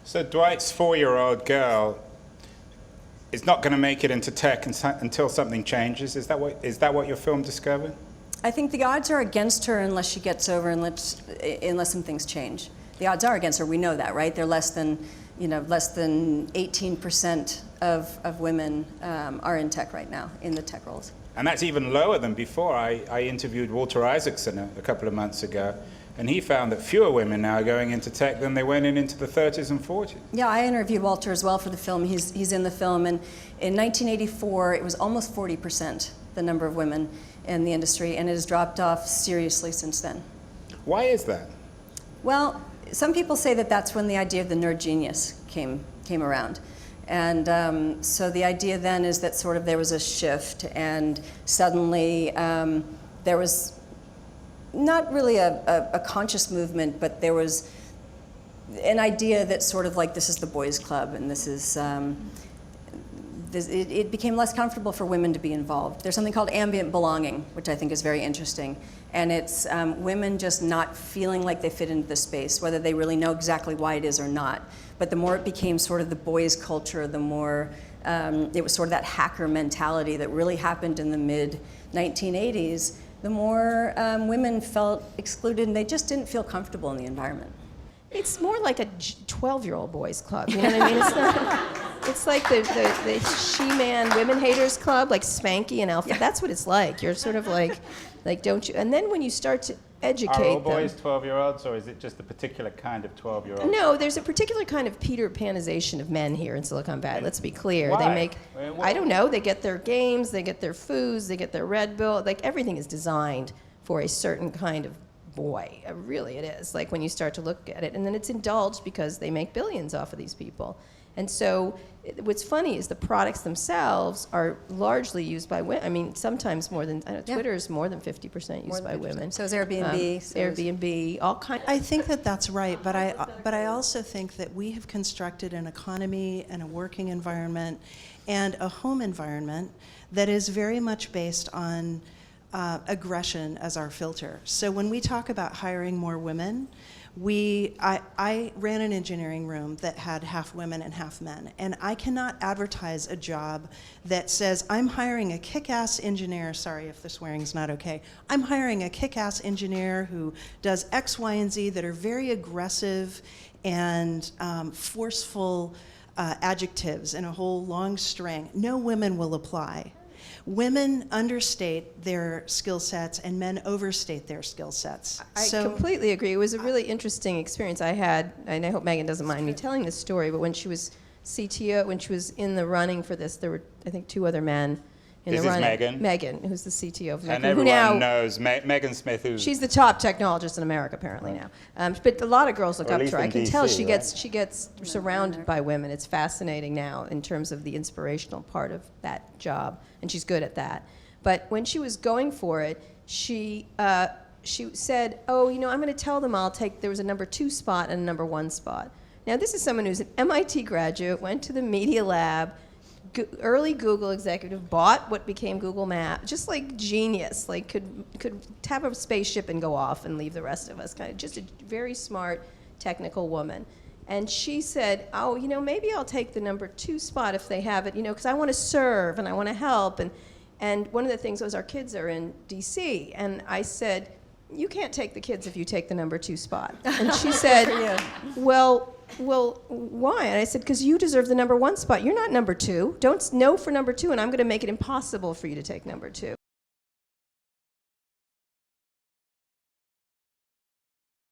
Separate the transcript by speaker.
Speaker 1: So Dwight's 4-year-old girl is not going to make it into tech until something changes. Is that what your film discovered?
Speaker 2: I think the odds are against her unless she gets over, unless some things change. The odds are against her. We know that, right? They're less than 18% of women are in tech right now, in the tech roles.
Speaker 1: And that's even lower than before. I interviewed Walter Isaacson a couple of months ago, and he found that fewer women now are going into tech than they went into the 30s and 40s.
Speaker 2: Yeah, I interviewed Walter as well for the film. He's in the film, and in 1984, it was almost 40%, the number of women in the industry, and it has dropped off seriously since then.
Speaker 1: Why is that?
Speaker 2: Well, some people say that that's when the idea of the nerd genius came around. And so the idea then is that sort of there was a shift, and suddenly there was not really a conscious movement, but there was an idea that sort of like this is the boys' club, and this is it became less comfortable for women to be involved. There's something called ambient belonging, which I think is very interesting, and it's women just not feeling like they fit into the space, whether they really know exactly why it is or not. But the more it became sort of the boys' culture, the more it was sort of that hacker mentality that really happened in the mid-1980s, the more women felt excluded and they just didn't feel comfortable in the environment.
Speaker 3: It's more like a 12-year-old boys' club, you know what I mean? It's like the she-man women haters club, like Spanky and Alpha. Yeah. That's what it's like. You're sort of like don't you? And then when you start to educate
Speaker 1: Are all boys
Speaker 3: them,
Speaker 1: 12-year-olds, or is it just a particular kind of 12-year-old?
Speaker 3: No, there's a particular kind of Peter Panization of men here in Silicon Valley. Let's be clear.
Speaker 1: Why?
Speaker 3: They make, I don't know, they get their games, they get their foods, they get their Red Bull. Like everything is designed for a certain kind of boy. Really, it is. Like when you start to look at it, and then it's indulged because they make billions off of these people. And so what's funny is the products themselves are largely used by women. I mean, sometimes more than, Twitter is more than 50% used by women.
Speaker 2: So is Airbnb.
Speaker 3: Airbnb, all kinds.
Speaker 4: I think that that's right, but I also think that we have constructed an economy and a working environment and a home environment that is very much based on aggression as our filter. So when we talk about hiring more women, I ran an engineering room that had half women and half men, and I cannot advertise a job that says, I'm hiring a kick-ass engineer, sorry if the swearing's not okay, I'm hiring a kick-ass engineer who does X, Y, and Z that are very aggressive and forceful adjectives in a whole long string. No women will apply. Women understate their skill sets and men overstate their skill sets.
Speaker 3: I completely agree. It was a really interesting experience I had, and I hope Megan doesn't mind me telling this story, but when she was CTO, when she was in the running for this, there were, I think, 2 other men in the running.
Speaker 1: This is Megan?
Speaker 3: Megan, who's the CTO of Megan.
Speaker 1: And everyone knows Megan Smith, who's...
Speaker 3: She's the top technologist in America, apparently, now. But a lot of girls look up to her. I can
Speaker 1: DC,
Speaker 3: tell she
Speaker 1: right?
Speaker 3: gets surrounded by women. It's fascinating now in terms of the inspirational part of that job, and she's good at that. But when she was going for it, she said, oh, I'm going to tell them there was a number 2 spot and a number 1 spot. Now, this is someone who's an MIT graduate, went to the Media Lab, early Google executive, bought what became Google Maps, just like genius, like could have a spaceship and go off and leave the rest of us, kind of just a very smart technical woman. And she said, oh, maybe I'll take the number 2 spot if they have it, because I want to serve and I want to help. And one of the things was our kids are in DC, and I said, you can't take the kids if you take the number 2 spot. And she said, well, why? And I said, because you deserve the number 1 spot. You're not number 2. Don't know for number 2, and I'm going to make it impossible for you to take number 2.